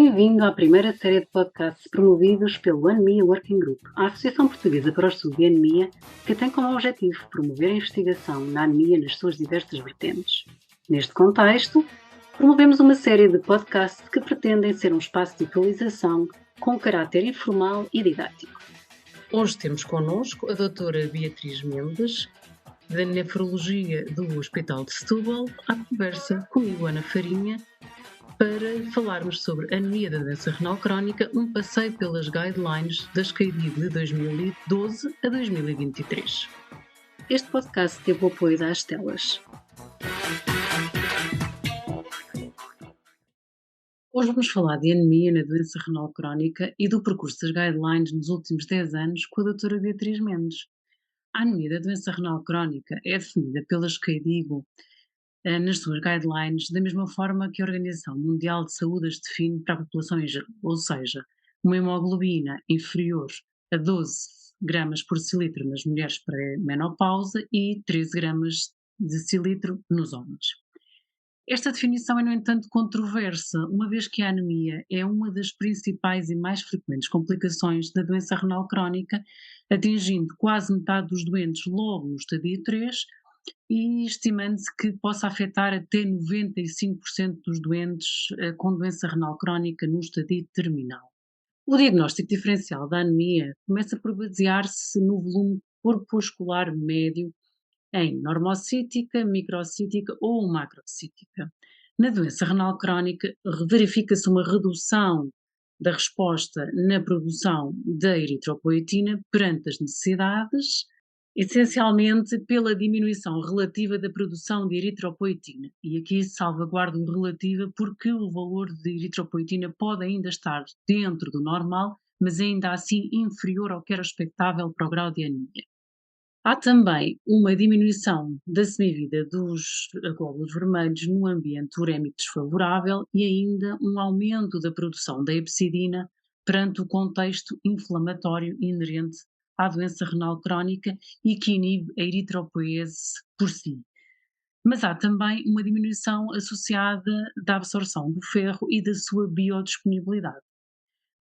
Bem-vindo à primeira série de podcasts promovidos pelo Anemia Working Group, a Associação Portuguesa para o Estudo de Anemia, que tem como objetivo promover a investigação na anemia nas suas diversas vertentes. Neste contexto, promovemos uma série de podcasts que pretendem ser um espaço de atualização com caráter informal e didático. Hoje temos connosco a doutora Beatriz Mendes, da Nefrologia do Hospital de Setúbal, à conversa comigo, Ana Farinha, para falarmos sobre anemia da doença renal crónica, um passeio pelas guidelines das CAIDIG de 2012 a 2023. Este podcast teve o apoio da Astelas. Hoje vamos falar de anemia na doença renal crónica e do percurso das guidelines nos últimos 10 anos com a doutora Beatriz Mendes. A anemia da doença renal crónica é definida pelas CAIDIG nas suas guidelines, da mesma forma que a Organização Mundial de Saúde as define para a população em geral, ou seja, uma hemoglobina inferior a 12 gramas por decilitro nas mulheres pré-menopausa e 13 gramas de decilitro nos homens. Esta definição é, no entanto, controversa, uma vez que a anemia é uma das principais e mais frequentes complicações da doença renal crónica, atingindo quase metade dos doentes logo no estadio 3 e estimando-se que possa afetar até 95% dos doentes com doença renal crónica no estadio terminal. O diagnóstico diferencial da anemia começa por basear-se no volume corpuscular médio em normocítica, microcítica ou macrocítica. Na doença renal crónica, verifica-se uma redução da resposta na produção da eritropoetina perante as necessidades, essencialmente pela diminuição relativa da produção de eritropoetina. E aqui salvaguardo o relativa porque o valor de eritropoetina pode ainda estar dentro do normal, mas ainda assim inferior ao que era expectável para o grau de anemia. Há também uma diminuição da semivida dos glóbulos vermelhos no ambiente urémico desfavorável e ainda um aumento da produção da hepcidina perante o contexto inflamatório inerente à doença renal crónica e que inibe a eritropoese por si. Mas há também uma diminuição associada da absorção do ferro e da sua biodisponibilidade.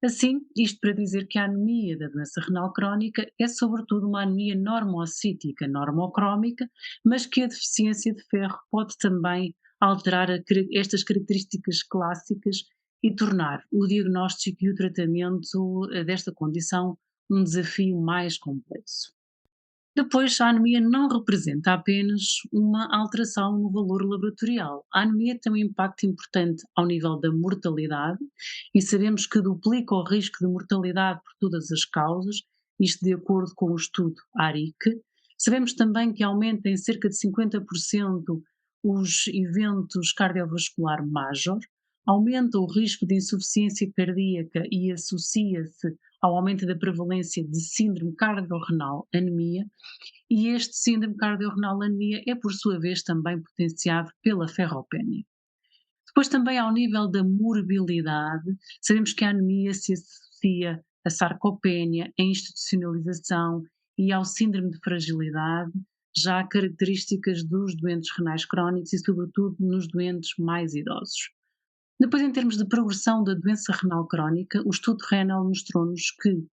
Assim, isto para dizer que a anemia da doença renal crónica é sobretudo uma anemia normocítica, normocrómica, mas que a deficiência de ferro pode também alterar estas características clássicas e tornar o diagnóstico e o tratamento desta condição um desafio mais complexo. Depois, a anemia não representa apenas uma alteração no valor laboratorial. A anemia tem um impacto importante ao nível da mortalidade e sabemos que duplica o risco de mortalidade por todas as causas, isto de acordo com o estudo ARIC. Sabemos também que aumenta em cerca de 50% os eventos cardiovascular major, aumenta o risco de insuficiência cardíaca e associa-se ao aumento da prevalência de síndrome cardiorrenal, anemia, e este síndrome cardiorrenal anemia é, por sua vez, também potenciado pela ferropénia. Depois também ao nível da morbilidade, sabemos que a anemia se associa à sarcopénia, à institucionalização e ao síndrome de fragilidade, já características dos doentes renais crónicos e sobretudo nos doentes mais idosos. Depois, em termos de progressão da doença renal crónica, o estudo Renal mostrou-nos que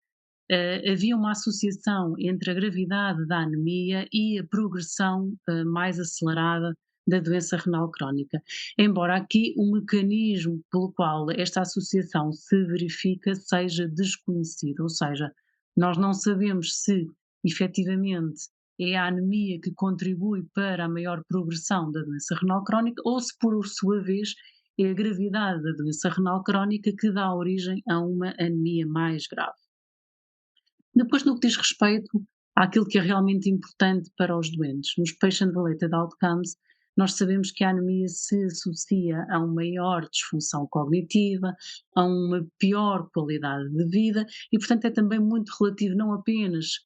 havia uma associação entre a gravidade da anemia e a progressão mais acelerada da doença renal crónica. Embora aqui o mecanismo pelo qual esta associação se verifica seja desconhecido, ou seja, nós não sabemos se efetivamente é a anemia que contribui para a maior progressão da doença renal crónica ou se, por sua vez, é a gravidade da doença renal crónica que dá origem a uma anemia mais grave. Depois, no que diz respeito àquilo que é realmente importante para os doentes, nos patient-related outcomes, nós sabemos que a anemia se associa a uma maior disfunção cognitiva, a uma pior qualidade de vida e, portanto, é também muito relativo não apenas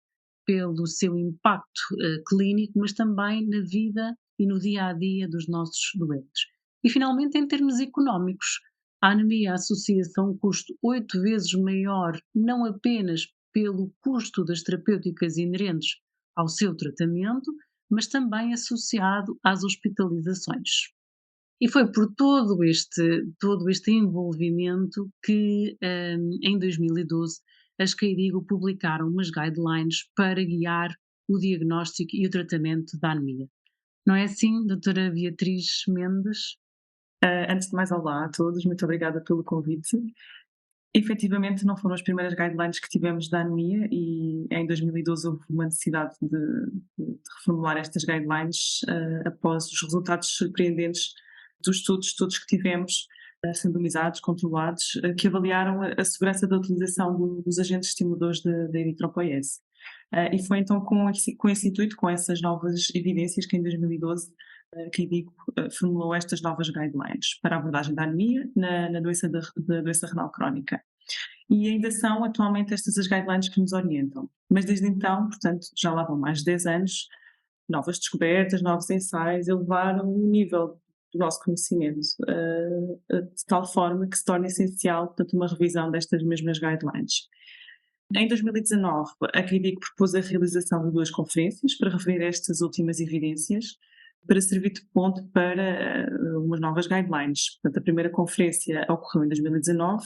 pelo seu impacto clínico, mas também na vida e no dia a dia dos nossos doentes. E, finalmente, em termos económicos, a anemia associa-se a um custo 8 vezes maior, não apenas pelo custo das terapêuticas inerentes ao seu tratamento, mas também associado às hospitalizações. E foi por todo este envolvimento que, em 2012, as KDIGO publicaram umas guidelines para guiar o diagnóstico e o tratamento da anemia. Não é assim, doutora Beatriz Mendes? Antes de mais, olá a todos, muito obrigada pelo convite. Efetivamente, não foram as primeiras guidelines que tivemos da anemia e em 2012 houve uma necessidade de reformular estas guidelines após os resultados surpreendentes dos estudos todos que tivemos, randomizados, controlados, que avaliaram a segurança da utilização dos agentes estimuladores da eritropoiese. E foi então com esse intuito, com essas novas evidências, que em 2012 que a IDICO formulou estas novas guidelines para a abordagem da anemia na doença renal crónica. E ainda são atualmente estas as guidelines que nos orientam. Mas desde então, portanto, já lá vão mais de 10 anos, novas descobertas, novos ensaios elevaram o nível do nosso conhecimento de tal forma que se torna essencial, portanto, uma revisão destas mesmas guidelines. Em 2019, a CRIDIC propôs a realização de 2 conferências para referir estas últimas evidências, para servir de ponto para umas novas guidelines. Portanto, a primeira conferência ocorreu em 2019,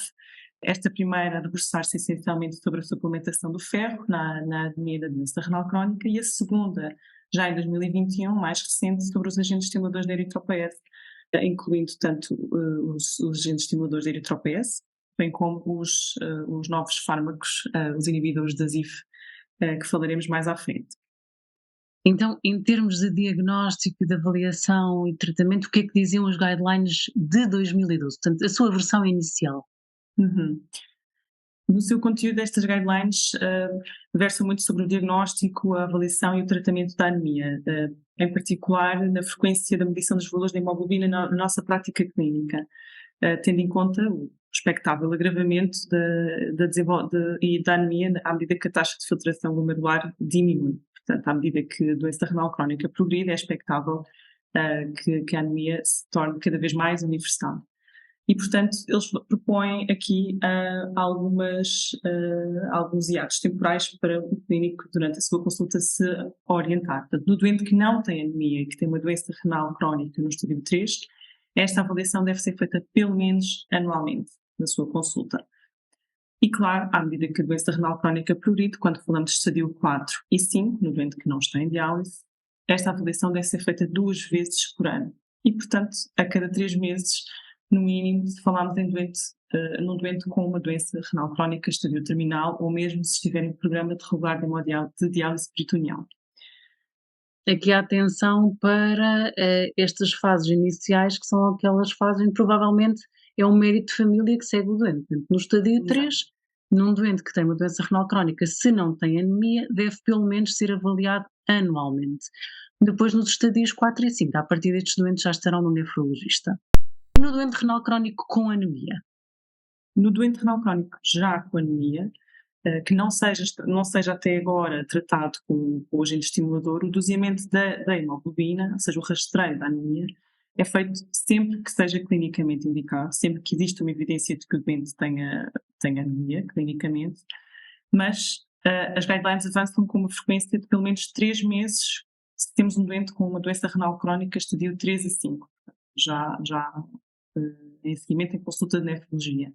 esta primeira a debruçar-se essencialmente sobre a suplementação do ferro na anemia da doença renal crónica, e a segunda, já em 2021, mais recente, sobre os agentes estimuladores da eritropoiese, incluindo tanto os agentes estimuladores da eritropoiese, bem como os novos fármacos, os inibidores da ZIF, que falaremos mais à frente. Então, em termos de diagnóstico, de avaliação e tratamento, o que é que diziam os guidelines de 2012? Portanto, a sua versão inicial. Uhum. No seu conteúdo, estas guidelines versam muito sobre o diagnóstico, a avaliação e o tratamento da anemia, em particular na frequência da medição dos valores da hemoglobina na nossa prática clínica, tendo em conta o expectável agravamento da anemia à medida que a taxa de filtração glomerular diminui. Portanto, à medida que a doença renal crónica progride, é expectável que a anemia se torne cada vez mais universal. E, portanto, eles propõem aqui alguns hiatos temporais para o clínico, durante a sua consulta, se orientar. Portanto, no doente que não tem anemia e que tem uma doença renal crónica no estádio 3, esta avaliação deve ser feita pelo menos anualmente na sua consulta. E, claro, à medida que a doença renal crónica progride, quando falamos de estadio 4 e 5, no doente que não está em diálise, esta avaliação deve ser feita 2 vezes por ano. E, portanto, a cada 3 meses, no mínimo, se falarmos num doente com uma doença renal crónica, estadio terminal, ou mesmo se estiver em programa de regular de diálise peritoneal. Aqui há atenção para estas fases iniciais, que são aquelas fases onde provavelmente é um médico de família que segue o doente. Portanto, no estádio 3, num doente que tem uma doença renal crónica, se não tem anemia, deve pelo menos ser avaliado anualmente. Depois, nos estadios 4 e 5, a partir destes doentes já estarão no nefrologista. E no doente renal crónico com anemia? No doente renal crónico já com anemia, que não seja até agora tratado com o agente estimulador, o doseamento da hemoglobina, ou seja, o rastreio da anemia, é feito sempre que seja clinicamente indicado, sempre que existe uma evidência de que o doente tenha anemia, clinicamente, mas as guidelines avançam com uma frequência de pelo menos 3 meses se temos um doente com uma doença renal crónica estadio 3 a 5, já em seguimento em consulta de nefrologia.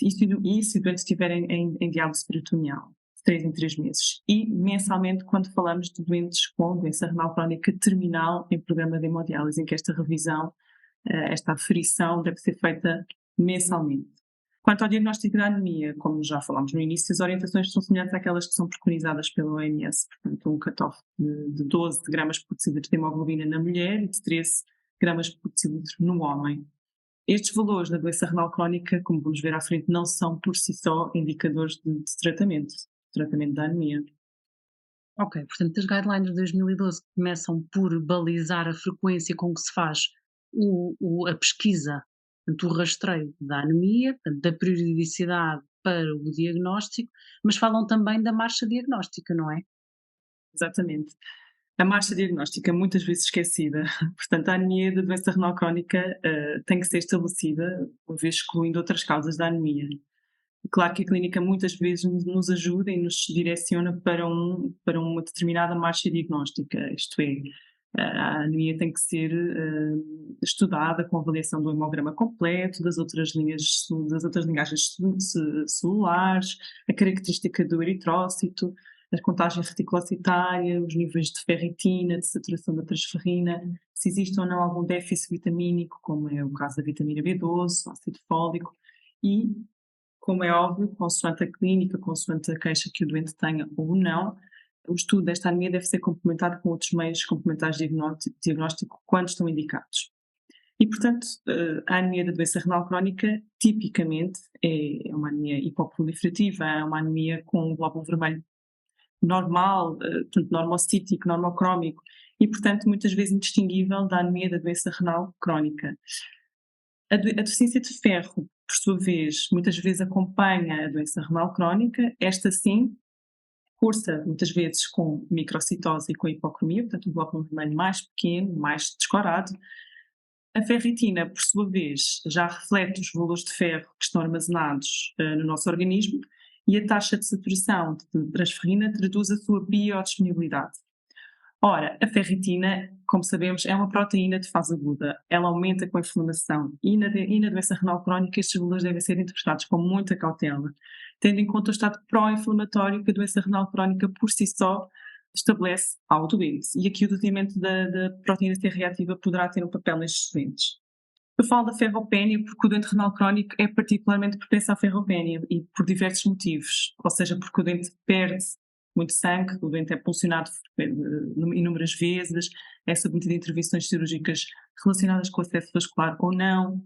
E se o doente estiver em diálise peritoneal, de 3 em 3 meses. E mensalmente, quando falamos de doentes com doença renal crónica terminal em programa de hemodiálise, em que esta revisão, esta aferição deve ser feita mensalmente. Quanto ao diagnóstico da anemia, como já falámos no início, as orientações são semelhantes àquelas que são preconizadas pela OMS, portanto um cutoff de 12 gramas por decilitro de hemoglobina na mulher e de 13 gramas por decilitro no homem. Estes valores da doença renal crónica, como vamos ver à frente, não são por si só indicadores de tratamento da anemia. Ok, portanto, as guidelines de 2012 começam por balizar a frequência com que se faz a pesquisa, portanto, o rastreio da anemia, portanto, da periodicidade para o diagnóstico, mas falam também da marcha diagnóstica, não é? Exatamente. A marcha diagnóstica é muitas vezes esquecida, portanto a anemia da doença renal crónica tem que ser estabelecida, uma vez excluindo outras causas da anemia. Claro que a clínica muitas vezes nos ajuda e nos direciona para uma determinada marcha diagnóstica, isto é, A anemia tem que ser estudada com avaliação do hemograma completo, das outras linhagens celulares, a característica do eritrócito, a contagem reticulocitária, os níveis de ferritina, de saturação da transferrina, se existe ou não algum déficit vitamínico, como é o caso da vitamina B12, ácido fólico, e, como é óbvio, consoante a clínica, consoante a queixa que o doente tenha ou não, o estudo desta anemia deve ser complementado com outros meios complementares de diagnóstico quando estão indicados. E, portanto, a anemia da doença renal crónica, tipicamente, é uma anemia hipoproliferativa, é uma anemia com um glóbulo vermelho normal, portanto, normocítico, normocrómico, e, portanto, muitas vezes indistinguível da anemia da doença renal crónica. A deficiência de ferro, por sua vez, muitas vezes acompanha a doença renal crónica, esta sim, cursa muitas vezes com microcitose e com hipocromia, portanto um glóbulo vermelho mais pequeno, mais descorado. A ferritina, por sua vez, já reflete os valores de ferro que estão armazenados no nosso organismo e a taxa de saturação de transferrina traduz a sua biodisponibilidade. Ora, a ferritina, como sabemos, é uma proteína de fase aguda. Ela aumenta com a inflamação e na doença renal crónica estes valores devem ser interpretados com muita cautela, tendo em conta o estado pró-inflamatório que a doença renal crónica por si só estabelece ao doente. E aqui o dosamento da proteína C reativa poderá ter um papel nestes doentes. Eu falo da ferropénia porque o doente renal crónico é particularmente propenso à ferropénia e por diversos motivos, ou seja, porque o doente perde muito sangue, o doente é pulsionado inúmeras vezes, é submetido a intervenções cirúrgicas relacionadas com o acesso vascular ou não,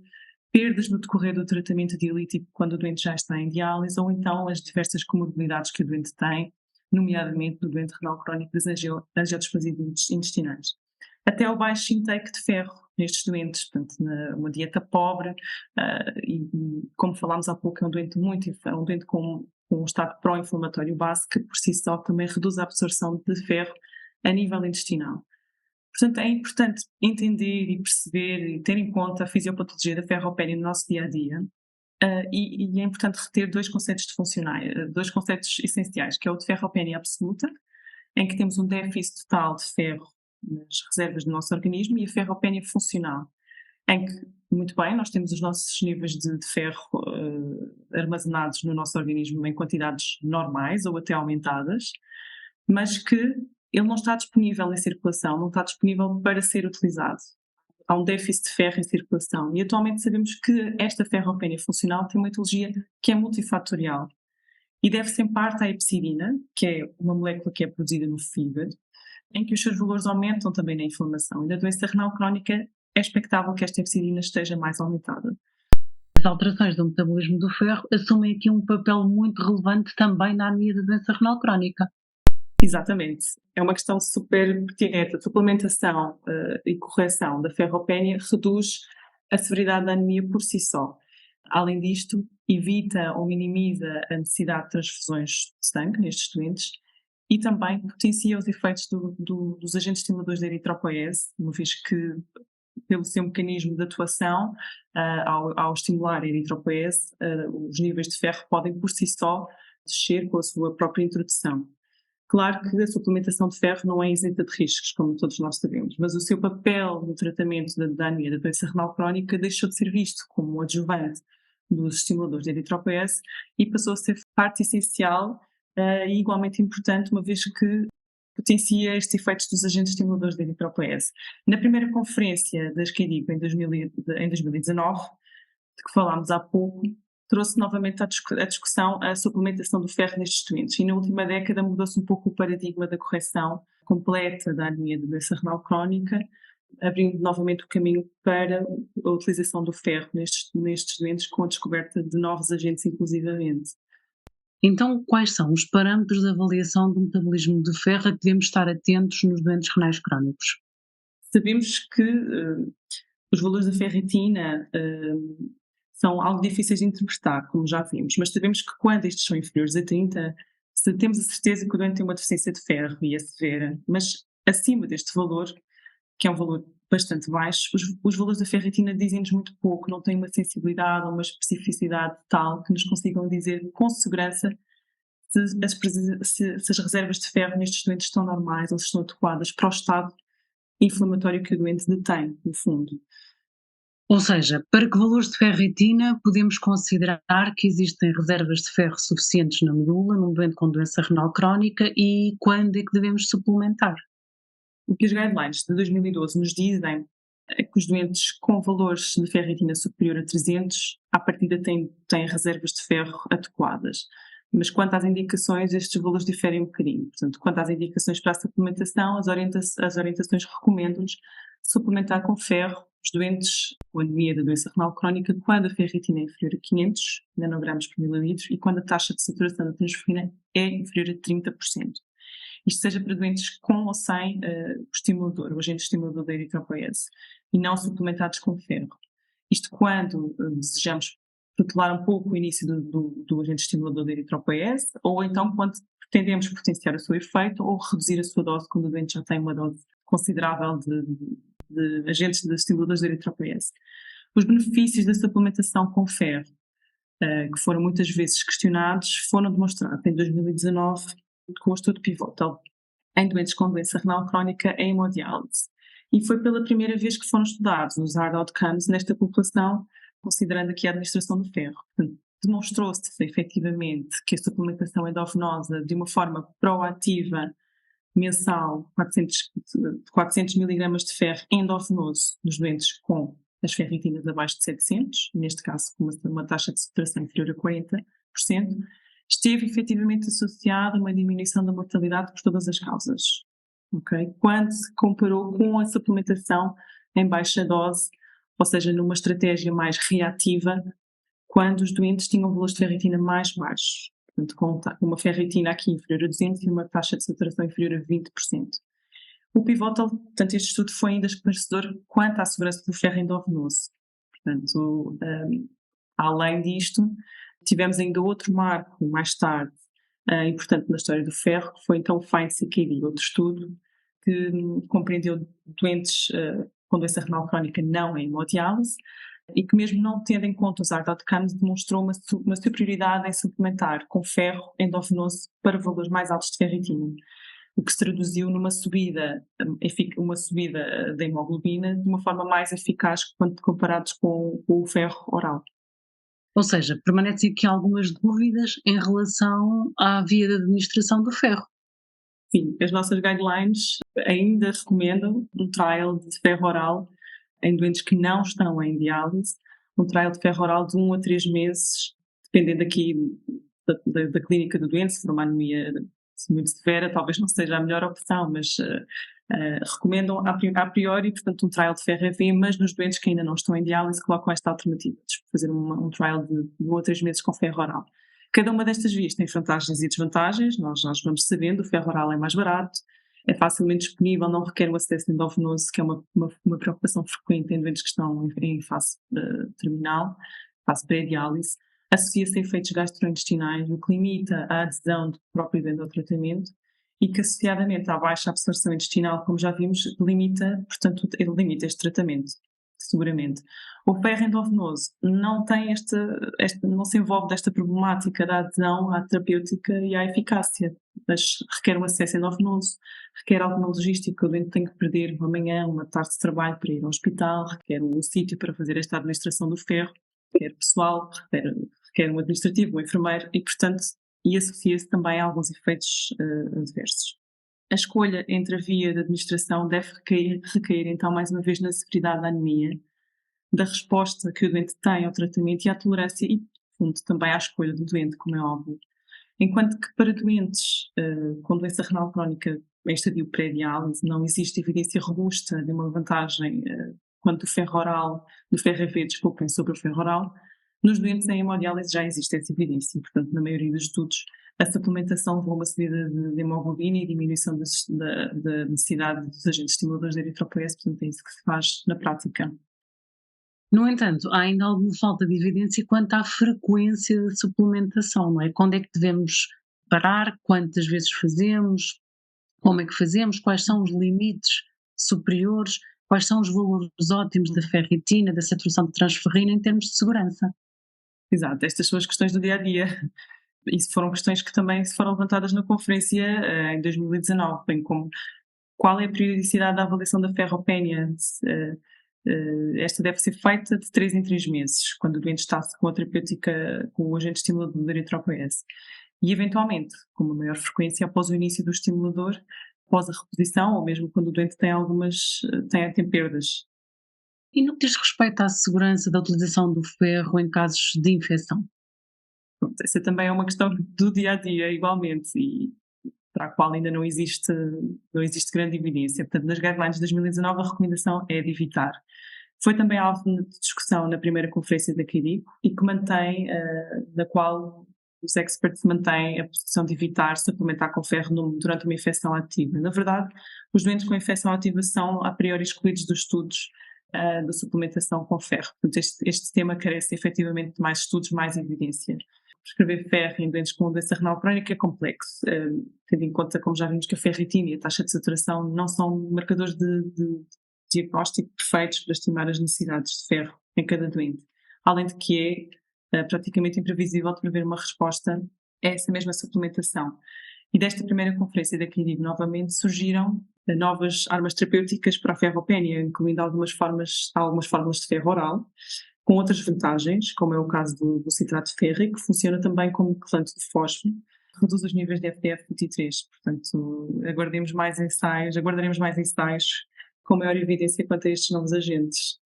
perdas no decorrer do tratamento dialítico quando o doente já está em diálise, ou então as diversas comorbilidades que o doente tem, nomeadamente no doente renal crónico das angiospasias intestinais. Até o baixo intake de ferro nestes doentes, portanto, uma dieta pobre, e como falámos há pouco, é um doente com um estado pró-inflamatório base que por si só também reduz a absorção de ferro a nível intestinal. Portanto, é importante entender e perceber e ter em conta a fisiopatologia da ferropénia no nosso dia-a-dia, e é importante reter dois conceitos essenciais, que é o de ferropénia absoluta, em que temos um déficit total de ferro nas reservas do nosso organismo, e a ferropénia funcional, em que, muito bem, nós temos os nossos níveis de ferro armazenados no nosso organismo em quantidades normais ou até aumentadas, mas que ele não está disponível em circulação, não está disponível para ser utilizado. Há um déficit de ferro em circulação e atualmente sabemos que esta ferropénia funcional tem uma etiologia que é multifatorial e deve-se em parte à hepcidina, que é uma molécula que é produzida no fígado, em que os seus valores aumentam também na inflamação. E na doença renal crónica é expectável que esta hepcidina esteja mais aumentada. As alterações do metabolismo do ferro assumem aqui um papel muito relevante também na anemia da doença renal crónica. Exatamente. É uma questão super pertinente. A suplementação e correção da ferropénia reduz a severidade da anemia por si só. Além disto, evita ou minimiza a necessidade de transfusões de sangue nestes doentes e também potencia os efeitos dos agentes estimuladores da eritropoese, uma vez que, pelo seu mecanismo de atuação, ao estimular a eritropoese, os níveis de ferro podem por si só descer com a sua própria introdução. Claro que a suplementação de ferro não é isenta de riscos, como todos nós sabemos, mas o seu papel no tratamento da anemia da doença renal crónica deixou de ser visto como um adjuvante dos estimuladores de eritropoese e passou a ser parte essencial e igualmente importante, uma vez que potencia estes efeitos dos agentes estimuladores de eritropoese. Na primeira conferência da SCADIP em 2019, de que falámos há pouco, trouxe novamente à discussão a suplementação do ferro nestes doentes e na última década mudou-se um pouco o paradigma da correção completa da anemia da doença renal crónica, abrindo novamente o caminho para a utilização do ferro nestes doentes com a descoberta de novos agentes inclusivamente. Então, quais são os parâmetros de avaliação do metabolismo do ferro a que devemos estar atentos nos doentes renais crónicos? Sabemos que os valores da ferritina são algo difíceis de interpretar, como já vimos, mas sabemos que quando estes são inferiores a 30, temos a certeza que o doente tem uma deficiência de ferro e é severa, mas acima deste valor, que é um valor bastante baixo, os valores da ferritina dizem-nos muito pouco, não têm uma sensibilidade ou uma especificidade tal que nos consigam dizer com segurança se as reservas de ferro nestes doentes estão normais ou se estão adequadas para o estado inflamatório que o doente detém, no fundo. Ou seja, para que valores de ferritina podemos considerar que existem reservas de ferro suficientes na medula num doente com doença renal crónica e quando é que devemos suplementar? O que os guidelines de 2012 nos dizem é que os doentes com valores de ferritina superior a 300, à partida têm reservas de ferro adequadas. Mas quanto às indicações, estes valores diferem um bocadinho. Portanto, quanto às indicações para a suplementação, as orientações recomendam-nos suplementar com ferro os doentes com anemia da doença renal crónica quando a ferritina é inferior a 500 nanogramas por mililitro e quando a taxa de saturação da transferrina é inferior a 30%. Isto seja para doentes com ou sem o estimulador, o agente estimulador da eritropoiese, e não suplementados com ferro. Isto quando desejamos protelar um pouco o início do agente estimulador da eritropoiese, ou então quando pretendemos potenciar o seu efeito ou reduzir a sua dose quando o doente já tem uma dose considerável de agentes de estimuladores da eritropoiese. Os benefícios da suplementação com ferro, que foram muitas vezes questionados, foram demonstrados em 2019 com o estudo Pivotal em doentes com doença renal crónica em hemodiálise. E foi pela primeira vez que foram estudados os hard outcomes nesta população, considerando aqui a administração do ferro. Portanto, demonstrou-se efetivamente que a suplementação endovenosa, de uma forma proativa, mensal, 400 miligramas de ferro endovenoso nos doentes com as ferritinas abaixo de 700, neste caso com uma taxa de saturação inferior a 40%, esteve efetivamente associada a uma diminuição da mortalidade por todas as causas. Okay? Quando se comparou com a suplementação em baixa dose, ou seja, numa estratégia mais reativa, quando os doentes tinham valores de ferritina mais baixos. Portanto, com uma ferritina aqui inferior a 200 e uma taxa de saturação inferior a 20%. O Pivotal, portanto, este estudo foi ainda esclarecedor quanto à segurança do ferro endovenoso. Portanto, além disto, tivemos ainda outro marco mais tarde, importante na história do ferro, que foi então o FIND-CKD, outro estudo que compreendeu doentes com doença renal crónica não em hemodiálise e que, mesmo não tendo em conta os hard outcomes, demonstrou uma superioridade em suplementar com ferro endovenoso para valores mais altos de ferritina, o que se traduziu numa subida da hemoglobina de uma forma mais eficaz quando comparados com o ferro oral. Ou seja, permanecem aqui algumas dúvidas em relação à via de administração do ferro. Sim, as nossas guidelines ainda recomendam um trial de ferro oral em doentes que não estão em diálise, um trial de ferro oral de 1 a 3 meses, dependendo aqui da clínica do doente, se for uma anemia muito severa, talvez não seja a melhor opção, mas recomendam a priori, portanto, um trial de ferro EV, mas nos doentes que ainda não estão em diálise colocam esta alternativa, de fazer um trial de 1 a 3 meses com ferro oral. Cada uma destas vias tem vantagens e desvantagens, nós vamos sabendo, o ferro oral é mais barato, é facilmente disponível, não requer o acesso endovenoso, que é uma preocupação frequente em doentes que estão em fase terminal, fase pré-diálise, associa-se a efeitos gastrointestinais, o que limita a adesão do próprio doente ao tratamento e que, associadamente à baixa absorção intestinal, como já vimos, limita este tratamento, seguramente. O ferro endovenoso não se envolve desta problemática da adesão à terapêutica e à eficácia, mas requer um acesso endovenoso, requer alguma logística, o doente tem que perder uma manhã, uma tarde de trabalho para ir ao hospital, requer um sítio para fazer esta administração do ferro, requer pessoal, requer um administrativo, um enfermeiro e associa-se também a alguns efeitos adversos. A escolha entre a via de administração deve recair então mais uma vez na severidade da anemia, da resposta que o doente tem ao tratamento e à tolerância e, fundo, também à escolha do doente, como é óbvio. Enquanto que para doentes com doença renal crónica em estadio pré-diálise não existe evidência robusta de uma vantagem quanto do ferro EV, sobre o ferro oral, nos doentes em hemodiálise já existe essa evidência. Portanto, na maioria dos estudos, a suplementação levou a uma subida de hemoglobina e diminuição da necessidade dos agentes estimuladores da eritropoiese, portanto é isso que se faz na prática. No entanto, há ainda alguma falta de evidência quanto à frequência da suplementação, não é? Quando é que devemos parar, quantas vezes fazemos, como é que fazemos, quais são os limites superiores, quais são os valores ótimos da ferritina, da saturação de transferrina em termos de segurança. Exato, estas são as questões do dia-a-dia. Isso foram questões que também se foram levantadas na conferência em 2019, bem como Qual é a periodicidade da avaliação da ferropénia? Esta deve ser feita de 3 em 3 meses, quando o doente está com a terapêutica, com o agente estimulador da eritropoiese. E, eventualmente, com uma maior frequência, após o início do estimulador, após a reposição, ou mesmo quando o doente tem perdas. E no que diz respeito à segurança da utilização do ferro em casos de infecção? Pronto, essa também é uma questão do dia a dia, igualmente, e para a qual ainda não existe grande evidência. Portanto, nas guidelines de 2019 a recomendação é de evitar. Foi também alvo de discussão na primeira conferência da CADICO e que na qual os experts mantêm a posição de evitar suplementar com ferro durante uma infecção ativa. Na verdade, os doentes com infecção ativa são a priori excluídos dos estudos da suplementação com ferro. Portanto, este tema carece efetivamente de mais estudos, mais evidência. Prescrever ferro em doentes com doença renal crónica é complexo, tendo em conta, como já vimos, que a ferritina e a taxa de saturação não são marcadores de diagnóstico perfeitos para estimar as necessidades de ferro em cada doente. Além de que é praticamente imprevisível de prever uma resposta a essa mesma suplementação. E desta primeira conferência da CLINIC, novamente, surgiram novas armas terapêuticas para a ferropénia, incluindo algumas fórmulas de ferro oral, com outras vantagens, como é o caso do citrato férrico, que funciona também como quelante de fósforo, reduz os níveis de FDF23. Portanto, aguardaremos mais ensaios com maior evidência quanto a estes novos agentes.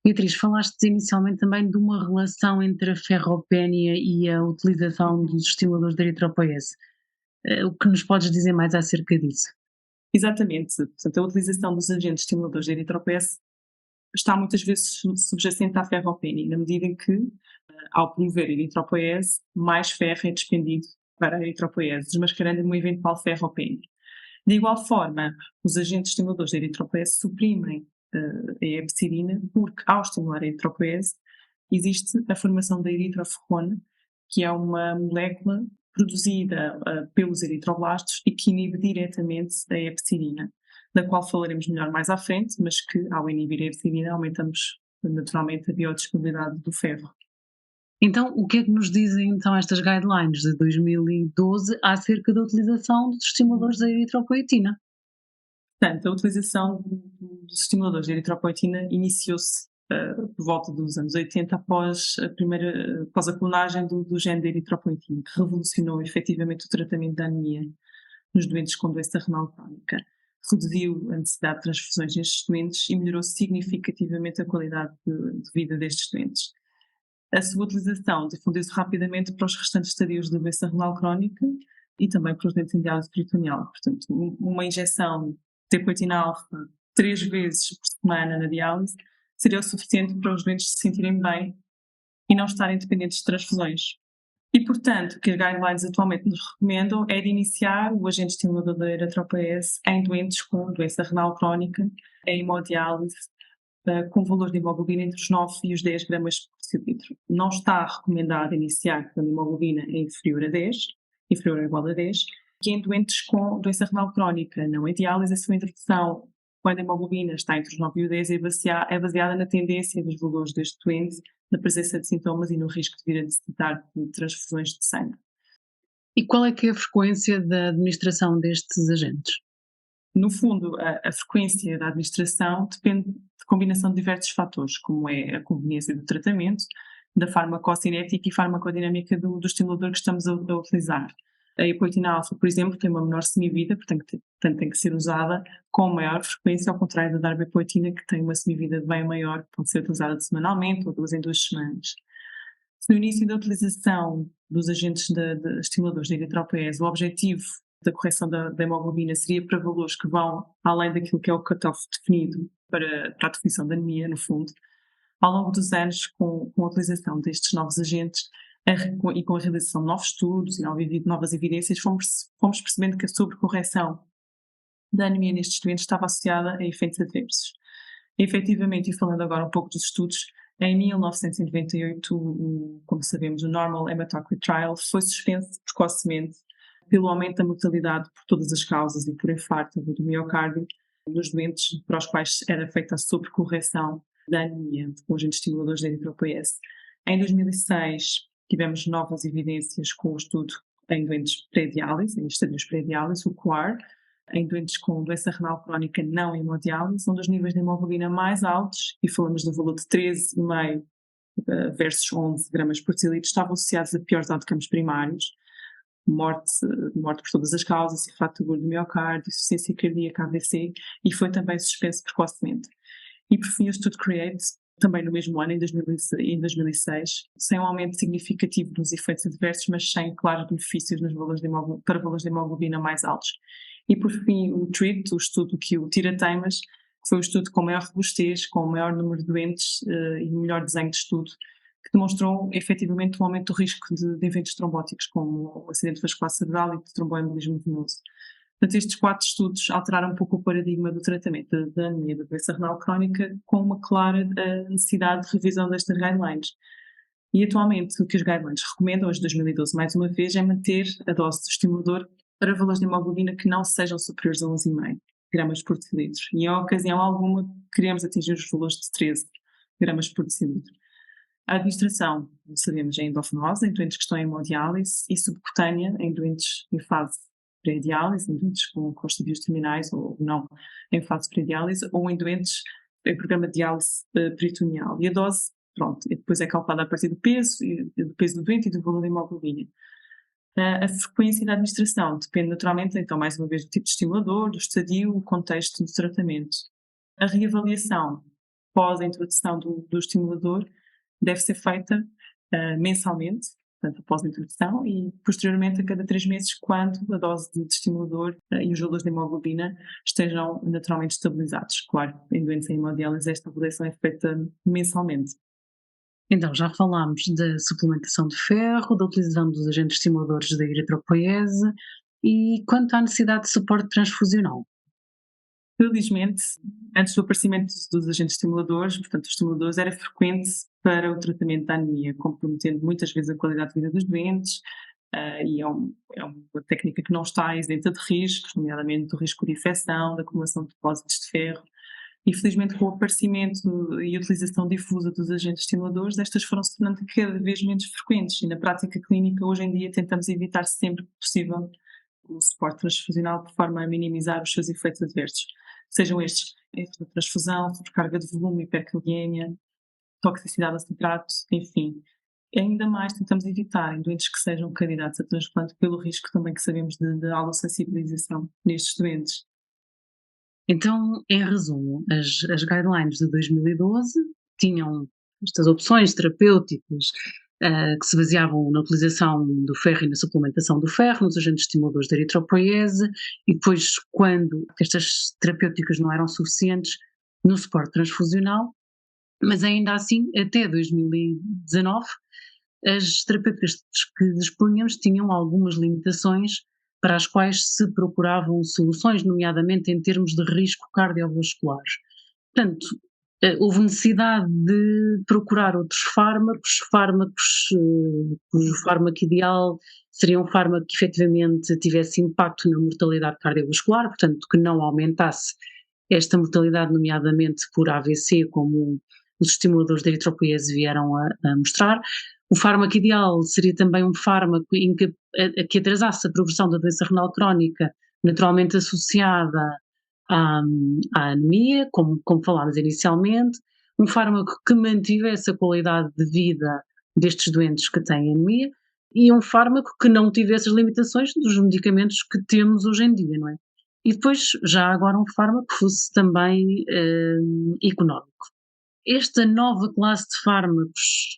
Beatriz, falaste inicialmente também de uma relação entre a ferropénia e a utilização dos estimuladores da eritropoiese. O que nos podes dizer mais acerca disso? Exatamente. Portanto, a utilização dos agentes estimuladores da eritropoiese está muitas vezes subjacente à ferropénia, na medida em que, ao promover a eritropoiese, mais ferro é despendido para a eritropoiese, desmascarando uma eventual ferropénia. De igual forma, os agentes estimuladores da eritropoiese suprimem a hepcidina, porque ao estimular a eritropoiese existe a formação da eritroferrona, que é uma molécula produzida pelos eritroblastos e que inibe diretamente a hepcidina, da qual falaremos melhor mais à frente, mas que ao inibir a hepcidina aumentamos naturalmente a biodisponibilidade do ferro. Então, o que é que nos dizem então estas guidelines de 2012 acerca da utilização dos estimuladores da eritropoetina? Portanto, a utilização dos estimuladores de eritropoetina iniciou-se por volta dos anos 80 após a clonagem do gene da eritropoetina, que revolucionou efetivamente o tratamento da anemia nos doentes com doença renal crónica. Reduziu a necessidade de transfusões nestes doentes e melhorou significativamente a qualidade de vida destes doentes. A sua utilização difundiu-se rapidamente para os restantes estadios da doença renal crónica e também para os doentes em diálise peritoneal. Portanto, uma injeção de epoetina 3 vezes por semana na diálise seria o suficiente para os doentes se sentirem bem e não estarem dependentes de transfusões. E, portanto, o que as guidelines atualmente nos recomendam é de iniciar o agente estimulador da eritropoiese em doentes com doença renal crónica, em hemodiálise, com valores de hemoglobina entre os 9 e os 10 gramas por decilitro. Não está recomendado iniciar quando a hemoglobina é inferior ou igual a 10, e em doentes com doença renal crónica, não em diálise, a sua introdução, quando a hemoglobina está entre os 9 e os 10, é baseada na tendência dos valores deste doente, na presença de sintomas e no risco de vir a necessitar de transfusões de sangue. E qual é que é a frequência da administração destes agentes? No fundo, a frequência da administração depende de combinação de diversos fatores, como é a conveniência do tratamento, da farmacocinética e farmacodinâmica do estimulador que estamos a utilizar. A epoetina alfa, por exemplo, tem uma menor semivida, portanto tem que ser usada com maior frequência, ao contrário da darbepoetina, que tem uma semivida bem maior, que pode ser utilizada semanalmente ou 2 em 2 semanas. Se no início da utilização dos agentes de estimuladores da eritropoiese, o objetivo da correção da hemoglobina seria para valores que vão além daquilo que é o cutoff definido para a definição da anemia, no fundo, ao longo dos anos, com a utilização destes novos agentes e com a realização de novos estudos e novas evidências, fomos percebendo que a sobrecorreção da anemia nestes doentes estava associada a efeitos adversos. E, efetivamente, e falando agora um pouco dos estudos, em 1998, como sabemos, o Normal Hematocrit Trial foi suspenso precocemente pelo aumento da mortalidade por todas as causas e por infarto do miocárdio nos doentes para os quais era feita a sobrecorreção da anemia com agentes estimuladores da eritropoiese. Em 2006 tivemos novas evidências com o estudo em doentes pré-diálise, em estadios pré-diálise, o COAR, em doentes com doença renal crónica não hemodiálise, onde os níveis de hemoglobina mais altos, e falamos do valor de 13,5 versus 11 gramas por decilitro, estavam associados a piores outcomes primários, morte por todas as causas, infarto agudo do miocárdio, insuficiência cardíaca, AVC, e foi também suspenso precocemente. E por fim o estudo CREATE, também no mesmo ano, em 2006, sem um aumento significativo nos efeitos adversos, mas sem claros benefícios para valores de hemoglobina mais altos. E por fim o TREAT, o estudo que o tira-teimas, que foi o estudo com maior robustez, com o maior número de doentes e melhor desenho de estudo, que demonstrou efetivamente um aumento do risco de eventos trombóticos, como o acidente vascular cerebral e o tromboembolismo venoso. Portanto, estes 4 estudos alteraram um pouco o paradigma do tratamento da anemia da doença renal crónica, com uma clara necessidade de revisão destas guidelines. E atualmente o que os guidelines recomendam, hoje 2012 mais uma vez, é manter a dose do estimulador para valores de hemoglobina que não sejam superiores a 11,5 gramas por decilitro. E em ocasião alguma queremos atingir os valores de 13 gramas por decilitro. A administração, como sabemos, é endovenosa em doentes que estão em hemodiálise e subcutânea em doentes em fase pré-diálise, em doentes com estadios terminais ou não em fase pré-diálise, ou em doentes em programa de diálise peritoneal. E a dose, pronto, e depois é calculada a partir do peso do doente e do valor da hemoglobina. A frequência da administração depende naturalmente, então, mais uma vez, do tipo de estimulador, do estadio, o contexto do tratamento. A reavaliação pós a introdução do estimulador deve ser feita mensalmente, portanto, após a introdução, e posteriormente a cada 3 meses, quando a dose de estimulador e os valores de hemoglobina estejam naturalmente estabilizados. Claro, em doentes em hemodiálise, esta avaliação é feita mensalmente. Então, já falámos da suplementação de ferro, da utilização dos agentes estimuladores da eritropoiese e quanto à necessidade de suporte transfusional. Felizmente, antes do aparecimento dos agentes estimuladores, portanto, os estimuladores, era frequente para o tratamento da anemia, comprometendo muitas vezes a qualidade de vida dos doentes, e é uma técnica que não está isenta de riscos, nomeadamente do risco de infecção, da acumulação de depósitos de ferro. E felizmente, com o aparecimento e a utilização difusa dos agentes estimuladores, estas foram se tornando cada vez menos frequentes. E na prática clínica, hoje em dia, tentamos evitar sempre que possível o suporte transfusional de forma a minimizar os seus efeitos adversos. Sejam estes efeito de transfusão, sobrecarga de volume, hipercaliemia, toxicidade a citrato, enfim. Ainda mais tentamos evitar em doentes que sejam candidatos a transplante pelo risco também que sabemos de alossensibilização nestes doentes. Então, em resumo, as guidelines de 2012 tinham estas opções terapêuticas que se baseavam na utilização do ferro e na suplementação do ferro, nos agentes estimuladores da eritropoiese, e depois, quando estas terapêuticas não eram suficientes, no suporte transfusional, mas ainda assim, até 2019, as terapêuticas que dispunhamos tinham algumas limitações para as quais se procuravam soluções, nomeadamente em termos de risco cardiovascular. Portanto, houve necessidade de procurar outros fármacos cujo fármaco ideal seria um fármaco que efetivamente tivesse impacto na mortalidade cardiovascular, portanto que não aumentasse esta mortalidade, nomeadamente por AVC, como os estimuladores da eritropoiese vieram a mostrar. O fármaco ideal seria também um fármaco que atrasasse a progressão da doença renal crónica, naturalmente associada à anemia, como falámos inicialmente, um fármaco que mantivesse a qualidade de vida destes doentes que têm anemia e um fármaco que não tivesse as limitações dos medicamentos que temos hoje em dia, não é? E depois, já agora, um fármaco que fosse também económico. Esta nova classe de fármacos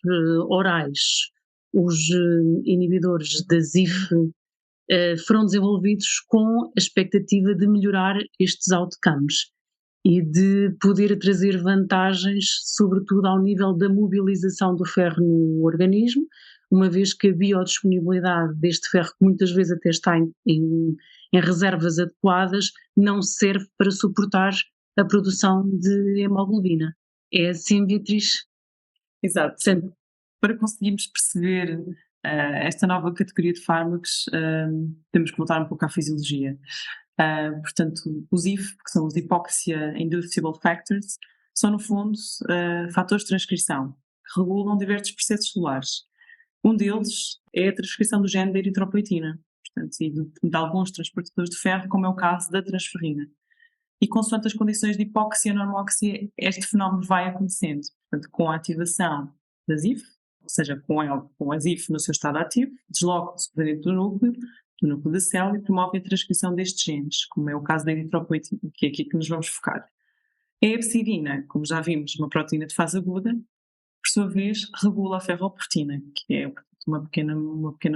orais, os inibidores da ZIF, foram desenvolvidos com a expectativa de melhorar estes outcomes e de poder trazer vantagens, sobretudo ao nível da mobilização do ferro no organismo, uma vez que a biodisponibilidade deste ferro, que muitas vezes até está em reservas adequadas, não serve para suportar a produção de hemoglobina. É assim, Beatriz? Exato. Portanto, para conseguirmos perceber esta nova categoria de fármacos, temos que voltar um pouco à fisiologia. Portanto, os IF, que são os Hypoxia Inducible Factors, são, no fundo, fatores de transcrição, que regulam diversos processos celulares. Um deles é a transcrição do gene da eritropoetina. portanto, e de alguns transportadores de ferro, como é o caso da transferrina. E consoante as condições de hipóxia e normóxia, este fenómeno vai acontecendo, portanto, com a ativação da ZIF, ou seja, com a ZIF no seu estado ativo, desloca-se para dentro do núcleo da célula e promove a transcrição destes genes, como é o caso da eritropoetina, que é aqui que nos vamos focar. A epsidina, como já vimos, uma proteína de fase aguda, por sua vez, regula a ferroportina, que é uma pequena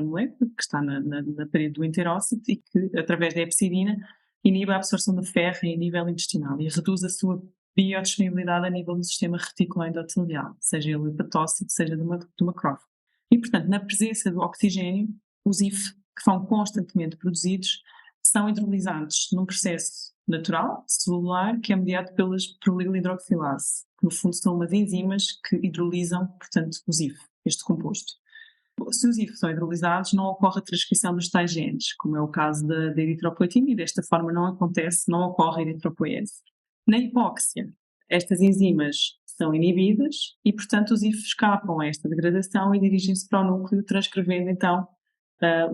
molécula que está na parede do enterócito e que, através da epsidina, inibe a absorção de ferro em nível intestinal e reduz a sua biodisponibilidade a nível do sistema reticular endotelial, seja ele hepatócito, seja de uma macrófago. E, portanto, na presença do oxigênio, os IF, que são constantemente produzidos, são hidrolisados num processo natural, celular, que é mediado pelas prolinhidroxilase, que no fundo são umas enzimas que hidrolisam, portanto, os IF, este composto. Se os IF são hidrolisados, não ocorre a transcrição dos tais genes, como é o caso da eritropoetina, e desta forma não ocorre a eritropoiese. Na hipóxia, estas enzimas são inibidas e, portanto, os IF escapam a esta degradação e dirigem-se para o núcleo, transcrevendo então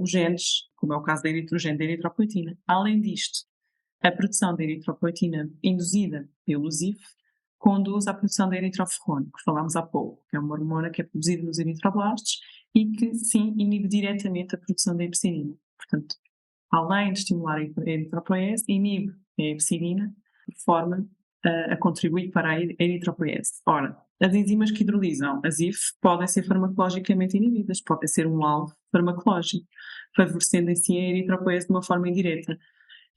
os genes, como é o caso da eritropoetina. Além disto, a produção da eritropoetina induzida pelos IF conduz à produção da eritroferrona, que falámos há pouco, que é uma hormona que é produzida nos eritroblastos e que, sim, inibe diretamente a produção da epsidina. Portanto, além de estimular a eritropoiese, inibe a epsidina de forma a contribuir para a eritropoiese. Ora, as enzimas que hidrolisam as IF podem ser farmacologicamente inibidas, podem ser um alvo farmacológico, favorecendo assim a eritropoiese de uma forma indireta.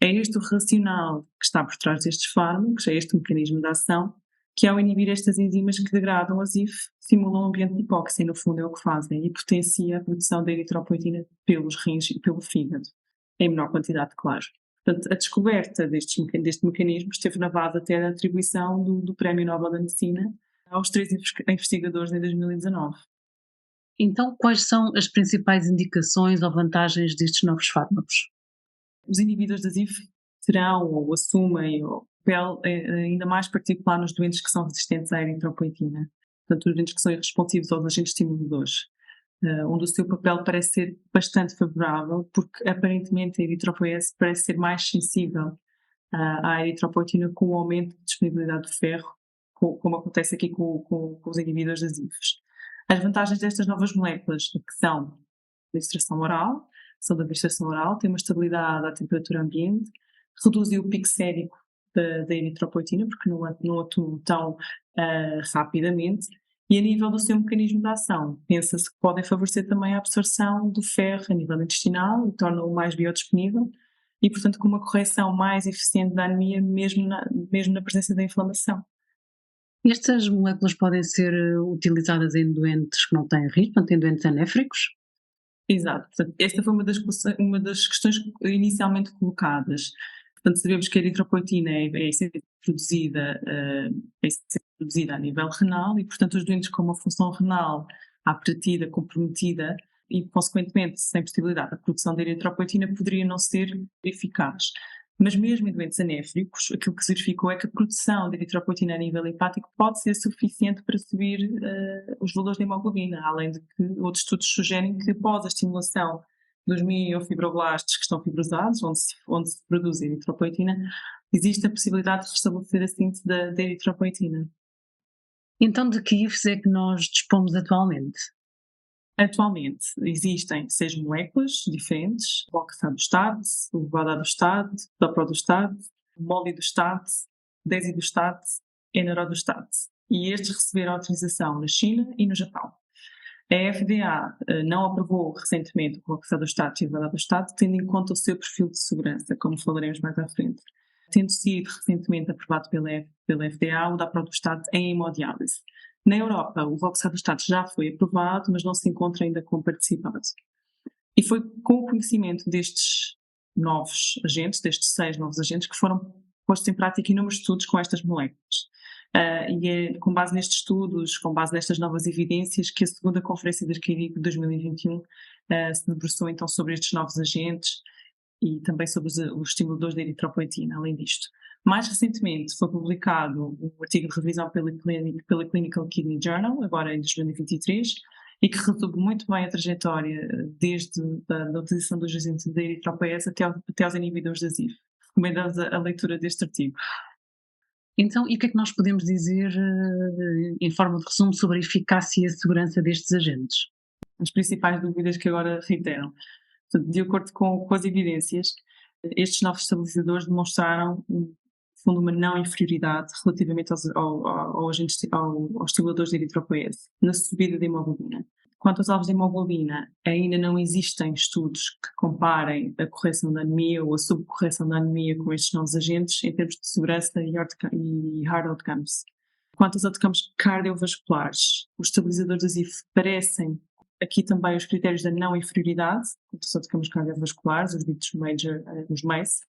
É este o racional que está por trás destes fármacos, é este o mecanismo de ação, que ao inibir estas enzimas que degradam as IF, simulam um ambiente de hipóxia, no fundo é o que fazem, e potencia a produção da eritropoetina pelos rins e pelo fígado, em menor quantidade, claro. Portanto, a descoberta deste mecanismo esteve na base até da atribuição do Prémio Nobel da Medicina aos 3 investigadores em 2019. Então, quais são as principais indicações ou vantagens destes novos fármacos? Os inibidores das IF terão ou assumem o papel ainda mais particular nos doentes que são resistentes à eritropoetina, portanto, os doentes que são irresponsivos aos agentes estimuladores, onde o seu papel parece ser bastante favorável, porque aparentemente a eritropoiese parece ser mais sensível à eritropoetina com o aumento de disponibilidade de ferro, como acontece aqui com os inibidores das IFs. As vantagens destas novas moléculas é que são de extração oral, têm uma estabilidade à temperatura ambiente, reduzem o pico sérico da eritropoetina, porque não atuam tão rapidamente, e a nível do seu mecanismo de ação, pensa-se que podem favorecer também a absorção do ferro a nível intestinal, tornam-o mais biodisponível, e portanto com uma correção mais eficiente da anemia, mesmo na presença da inflamação. Estas moléculas podem ser utilizadas em doentes que não têm risco, portanto, em doentes anéfricos? Exato. Portanto, esta foi uma das questões inicialmente colocadas. Portanto, sabemos que a eritropoetina é sempre produzida a nível renal e, portanto, os doentes com uma função renal à partida comprometida e, consequentemente, sem possibilidade da produção de eritropoetina, poderia não ser eficaz. Mas mesmo em doentes anéfricos, aquilo que se verificou é que a produção de eritropoetina a nível hepático pode ser suficiente para subir os valores de hemoglobina, além de que outros estudos sugerem que após a estimulação dos miofibroblastos que estão fibrosados, onde se produz eritropoetina, existe a possibilidade de restabelecer a síntese da eritropoetina. Então, de que IFs é que nós dispomos atualmente? Atualmente existem 6 moléculas diferentes: o oxadostat, o vadadostat, o daprodostat, o molidostat, o desidostat e o nerodostat. E estes receberam autorização na China e no Japão. A FDA não aprovou recentemente o oxadostat e o vadadostat, tendo em conta o seu perfil de segurança, como falaremos mais à frente. Tendo sido recentemente aprovado pela FDA o daprodostat em hemodiálise. Na Europa, o voxadostat já foi aprovado, mas não se encontra ainda como participado. E foi com o conhecimento destes novos agentes, destes 6 novos agentes, que foram postos em prática inúmeros estudos com estas moléculas. E é com base nestes estudos, com base nestas novas evidências, que a segunda Conferência de Arqueirico de 2021 se debruçou então sobre estes novos agentes e também sobre os estimuladores da eritropoetina, além disto. Mais recentemente foi publicado um artigo de revisão pela Clinical Kidney Journal, agora em 2023, e que resume muito bem a trajetória desde da utilização dos agentes da eritropoiese até aos inibidores da ZIF. Recomendamos a leitura deste artigo. Então, e o que é que nós podemos dizer, em forma de resumo, sobre a eficácia e a segurança destes agentes? As principais dúvidas que agora reiteram. De acordo com as evidências, estes novos estabilizadores demonstraram, no fundo, uma não inferioridade relativamente aos estimuladores de eritropoiese na subida da hemoglobina. Quanto aos alvos de hemoglobina, ainda não existem estudos que comparem a correção da anemia ou a subcorreção da anemia com estes novos agentes em termos de segurança e hard outcomes. Quanto aos outcomes cardiovasculares, os estabilizadores da ZIF parecem aqui também os critérios da não inferioridade, quanto aos outcomes cardiovasculares, os ditos major, os MACE,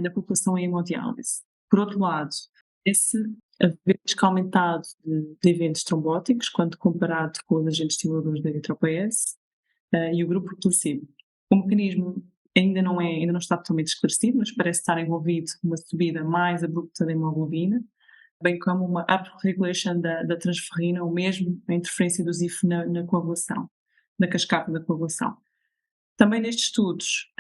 na população em hemodiálise. Por outro lado, esse risco aumentado de eventos trombóticos, quando comparado com os agentes estimuladores da eritropoiese e o grupo placebo. O mecanismo ainda não está totalmente esclarecido, mas parece estar envolvido uma subida mais abrupta da hemoglobina, bem como uma upregulation da transferrina, ou mesmo a interferência do ZIF na coagulação, na cascata da coagulação. Também nestes estudos,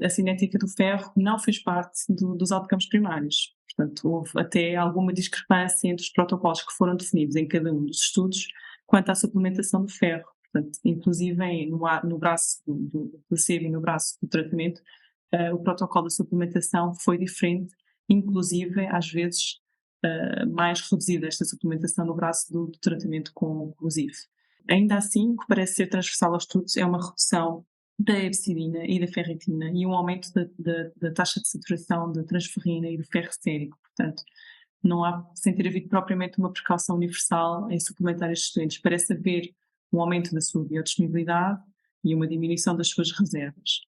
a cinética do ferro não fez parte dos outcomes primários. Portanto, houve até alguma discrepância entre os protocolos que foram definidos em cada um dos estudos quanto à suplementação de ferro. Portanto, inclusive no braço do placebo e no braço do tratamento, o protocolo da suplementação foi diferente, inclusive, às vezes, mais reduzida esta suplementação no braço do tratamento com o ZIF. Ainda assim, o que parece ser transversal aos estudos é uma redução da hepcidina e da ferritina e um aumento da taxa de saturação da transferrina e do ferro sérico. Portanto, não há, sem ter havido propriamente uma precaução universal em suplementar estes doentes, parece haver um aumento da sua biodisponibilidade e uma diminuição das suas reservas.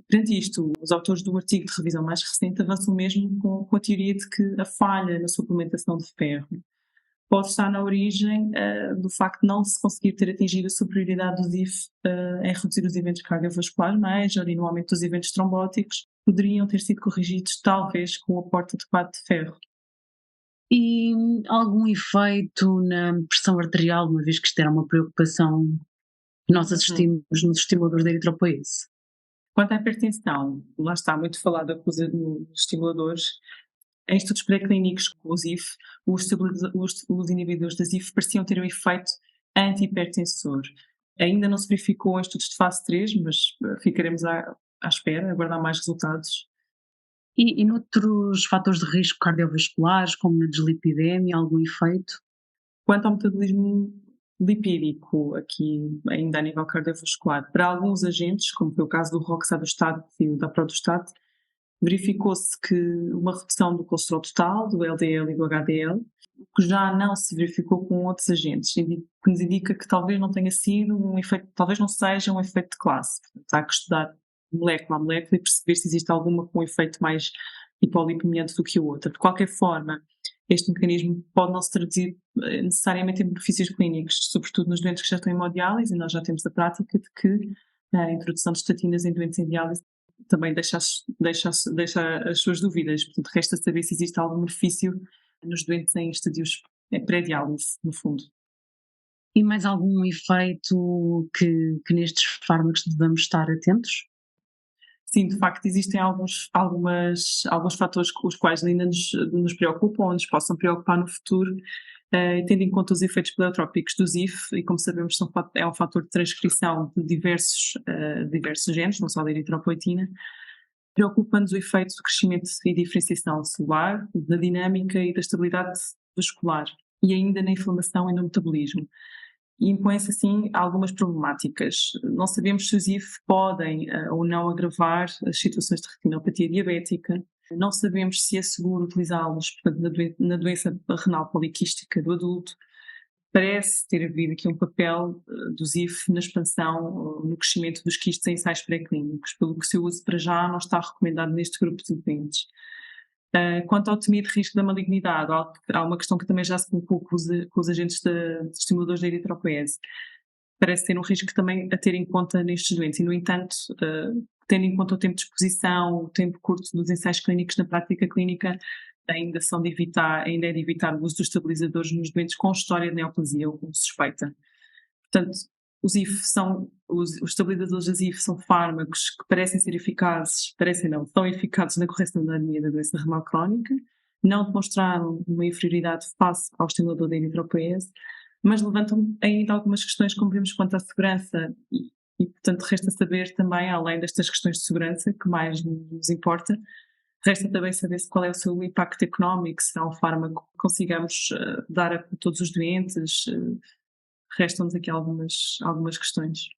Perante isto, os autores do artigo de revisão mais recente avançam mesmo com a teoria de que a falha na suplementação de ferro pode estar na origem do facto de não se conseguir ter atingido a superioridade do ZIF em reduzir os eventos cardiovasculares major e no aumento dos eventos trombóticos, poderiam ter sido corrigidos talvez com o aporte adequado de ferro. E algum efeito na pressão arterial, uma vez que isto era uma preocupação que nós assistimos nos estimuladores da eritropoiese? Quanto à hipertensão, lá está muito falada com os estimuladores. Em estudos pré-clínicos com o ZIF, os inibidores da ZIF pareciam ter um efeito anti-hipertensor. Ainda não se verificou em estudos de fase 3, mas ficaremos à espera, a aguardar mais resultados. E noutros fatores de risco cardiovasculares, como a dislipidemia, algum efeito? Quanto ao metabolismo lipídico, aqui ainda a nível cardiovascular, para alguns agentes, como foi o caso do roxadustat e o da daprotastat, verificou-se que uma redução do colesterol total, do LDL e do HDL, que já não se verificou com outros agentes, que nos indica que talvez não tenha sido um efeito, talvez não seja um efeito de classe. Portanto, há que estudar molécula a molécula e perceber se existe alguma com um efeito mais hipolipemiante do que o outro. De qualquer forma, este mecanismo pode não se traduzir necessariamente em benefícios clínicos, sobretudo nos doentes que já estão em hemodiálise, e nós já temos a prática de que a introdução de estatinas em doentes em diálise também deixa as suas dúvidas. Portanto, resta saber se existe algum benefício nos doentes em estadios pré-diálise, no fundo. E mais algum efeito que nestes fármacos devemos estar atentos? Sim, de facto, existem alguns fatores com os quais ainda nos preocupam ou nos possam preocupar no futuro, tendo em conta os efeitos pleiotrópicos do ZIF, e como sabemos é um fator de transcrição de diversos genes, não só da eritropoetina. Preocupa-nos o efeito do crescimento e diferenciação celular, da dinâmica e da estabilidade vascular, e ainda na inflamação e no metabolismo. E impõem-se assim algumas problemáticas. Não sabemos se os ZIF podem ou não agravar as situações de retinopatia diabética. Não sabemos se é seguro utilizá-los, portanto, na doença renal poliquística do adulto. Parece ter havido aqui um papel do ZIF na expansão, no crescimento dos quistes em ensaios pré-clínicos, pelo que o seu uso para já não está recomendado neste grupo de doentes. Quanto ao temido risco da malignidade, há uma questão que também já se colocou com os agentes estimuladores da eritropoiese. Parece ter um risco também a ter em conta nestes doentes e, no entanto, tendo em conta o tempo de exposição, o tempo curto dos ensaios clínicos na prática clínica, ainda é de evitar o uso dos estabilizadores nos doentes com história de neoplasia ou com suspeita. Portanto, os IF são, os estabilizadores das IF são fármacos que parecem ser eficazes, parecem não, são eficazes na correção da anemia da doença renal crónica, não demonstraram uma inferioridade face ao estimulador da eritropoiese, mas levantam ainda algumas questões, como vimos, quanto à segurança e, portanto, resta saber também, além destas questões de segurança, que mais nos importa, resta também saber qual é o seu impacto económico, se é um fármaco que consigamos dar a todos os doentes, restam-nos aqui algumas questões.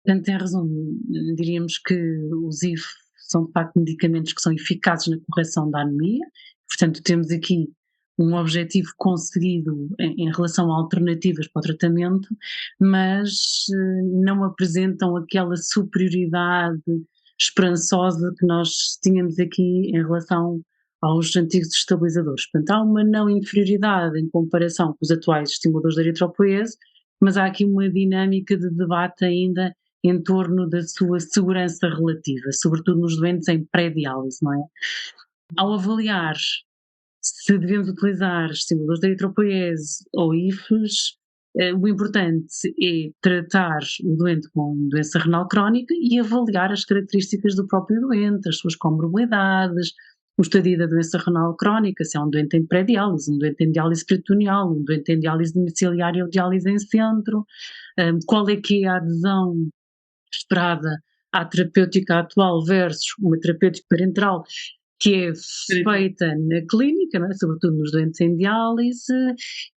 Portanto, em resumo, diríamos que os IF são de facto medicamentos que são eficazes na correção da anemia, portanto temos aqui um objetivo conseguido em relação a alternativas para o tratamento, mas não apresentam aquela superioridade esperançosa que nós tínhamos aqui em relação aos antigos estabilizadores. Portanto, há uma não inferioridade em comparação com os atuais estimuladores da eritropoiese, mas há aqui uma dinâmica de debate ainda em torno da sua segurança relativa, sobretudo nos doentes em pré-diálise, não é? Ao avaliar se devemos utilizar estimuladores da eritropoiese ou IFs, o importante é tratar o doente com doença renal crónica e avaliar as características do próprio doente, as suas comorbilidades, o estadio da doença renal crónica, se é um doente em pré-diálise, um doente em diálise peritoneal, um doente em diálise domiciliária ou diálise em centro, qual é que é a adesão esperada à terapêutica atual versus uma terapêutica parenteral que é feita na clínica, não é? Sobretudo nos doentes em diálise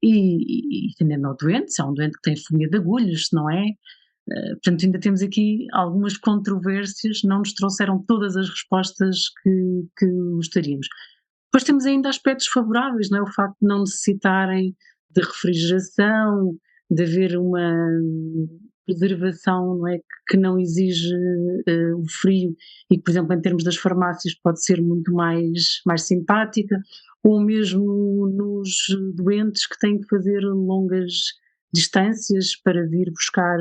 e dependendo do doente, se é um doente que tem fobia de agulhas, se não é? Portanto, ainda temos aqui algumas controvérsias, não nos trouxeram todas as respostas que gostaríamos. Depois temos ainda aspectos favoráveis, não é? O facto de não necessitarem de refrigeração, de haver uma preservação, não é? Que não exige o frio e que, por exemplo, em termos das farmácias pode ser muito mais simpática, ou mesmo nos doentes que têm que fazer longas distâncias para vir buscar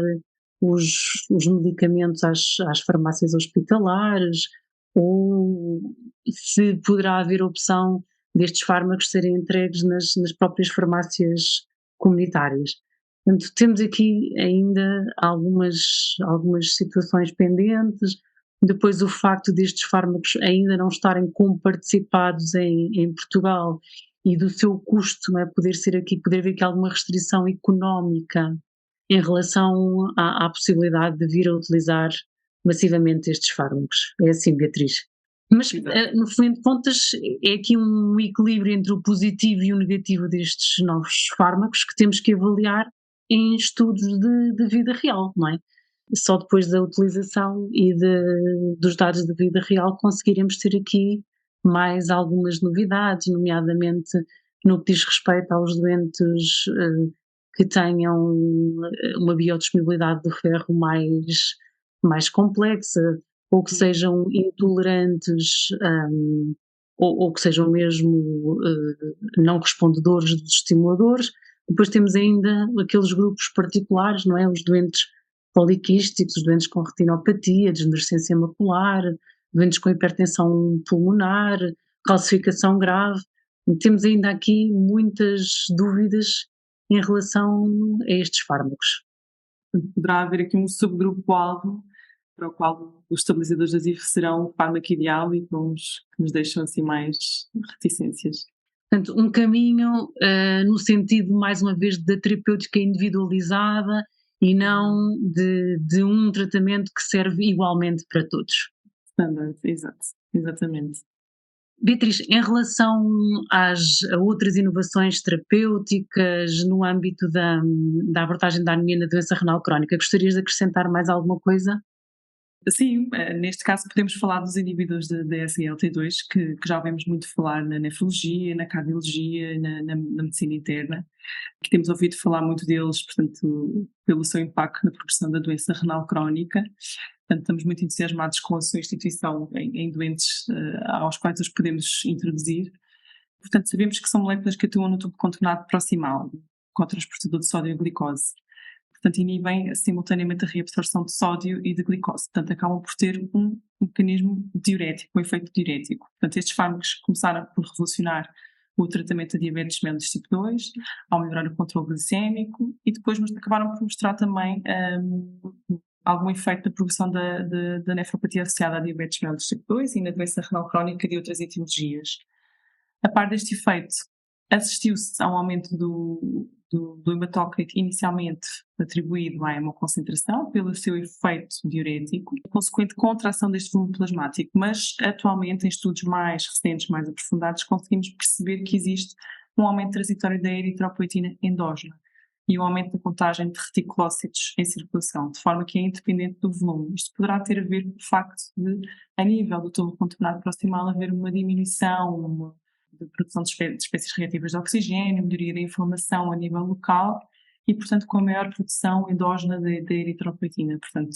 os medicamentos às farmácias hospitalares, ou se poderá haver opção destes fármacos serem entregues nas próprias farmácias comunitárias. Portanto, temos aqui ainda algumas situações pendentes, depois o facto destes fármacos ainda não estarem comparticipados em Portugal e do seu custo, não é, poder haver aqui alguma restrição económica em relação à possibilidade de vir a utilizar massivamente estes fármacos. É assim, Beatriz. Mas, no fim de contas, é aqui um equilíbrio entre o positivo e o negativo destes novos fármacos que temos que avaliar em estudos de vida real, não é? Só depois da utilização e dos dados de vida real conseguiremos ter aqui mais algumas novidades, nomeadamente no que diz respeito aos doentes que tenham uma biodisponibilidade do ferro mais complexa, ou que sejam intolerantes, ou que sejam mesmo não respondedores dos estimuladores. Depois temos ainda aqueles grupos particulares, não é? Os doentes poliquísticos, os doentes com retinopatia, degenerescência macular, doentes com hipertensão pulmonar, calcificação grave. Temos ainda aqui muitas dúvidas em relação a estes fármacos. Poderá haver aqui um subgrupo-alvo para o qual os estabilizadores das IF serão o fármaco ideal e que nos deixam assim mais reticências. Portanto, um caminho no sentido, mais uma vez, da terapêutica individualizada e não de um tratamento que serve igualmente para todos. Standard, exatamente. Beatriz, em relação a outras inovações terapêuticas no âmbito da abordagem da anemia na doença renal crónica, gostarias de acrescentar mais alguma coisa? Sim, neste caso podemos falar dos inibidores da SGLT2, que já ouvimos muito falar na nefrologia, na cardiologia, na medicina interna, que temos ouvido falar muito deles, portanto, pelo seu impacto na progressão da doença renal crónica. Portanto, estamos muito entusiasmados com a sua instituição em doentes aos quais os podemos introduzir. Portanto, sabemos que são moléculas que atuam no tubo contornado proximal, com o transportador de sódio e glicose. Portanto, inibem simultaneamente a reabsorção de sódio e de glicose. Portanto, acabam por ter um mecanismo diurético, um efeito diurético. Portanto, estes fármacos começaram por revolucionar o tratamento de diabetes mellitus tipo 2, ao melhorar o controle glicémico, e depois acabaram por mostrar também algum efeito na progressão da nefropatia associada à diabetes mellitus tipo 2 e na doença renal crónica de outras etiologias. A par deste efeito, assistiu-se a um aumento do hematócrito inicialmente atribuído à hemoconcentração pelo seu efeito diurético, consequente contração deste volume plasmático, mas atualmente em estudos mais recentes, mais aprofundados, conseguimos perceber que existe um aumento transitório da eritropoetina endógena e um aumento da contagem de reticulócitos em circulação, de forma que é independente do volume. Isto poderá ter a ver com o facto de, a nível do tubo contornado proximal, haver uma diminuição de produção de espécies reativas de oxigênio, melhoria da inflamação a nível local e, portanto, com a maior produção endógena da eritropoetina. Portanto,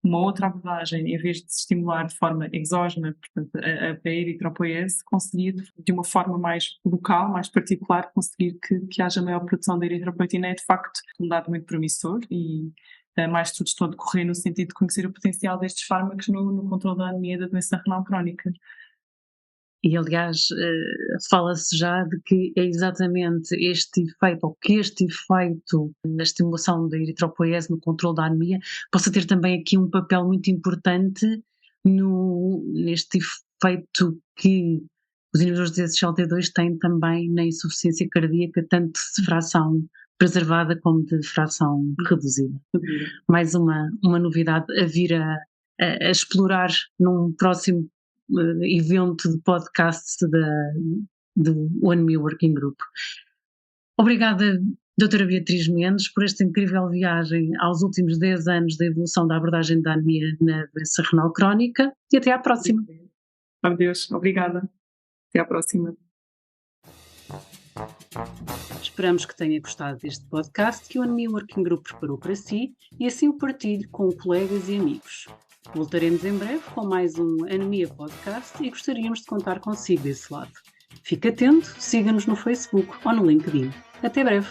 uma outra abordagem, em vez de se estimular de forma exógena, portanto, a eritropoiese, conseguir de uma forma mais local, mais particular, conseguir que haja maior produção de eritropoetina é, de facto, um dado muito promissor e mais estudos estão a decorrer no sentido de conhecer o potencial destes fármacos no controle da anemia da doença renal crónica. E, aliás, fala-se já de que é exatamente este efeito, ou que este efeito na estimulação da eritropoiese no controle da anemia possa ter também aqui um papel muito importante neste efeito que os inibidores de SGLT2 têm também na insuficiência cardíaca, tanto de fração preservada como de fração reduzida. Mais uma novidade a vir a explorar num próximo evento de podcast do One Me Working Group. Obrigada, doutora Beatriz Mendes, por esta incrível viagem aos últimos 10 anos da evolução da abordagem da anemia na doença renal crónica e até à próxima. Meu Deus, obrigada. Até à próxima. Esperamos que tenha gostado deste podcast que o One Me Working Group preparou para si e assim o partilhe com colegas e amigos. Voltaremos em breve com mais um Anemia Podcast e gostaríamos de contar consigo desse lado. Fique atento, siga-nos no Facebook ou no LinkedIn. Até breve!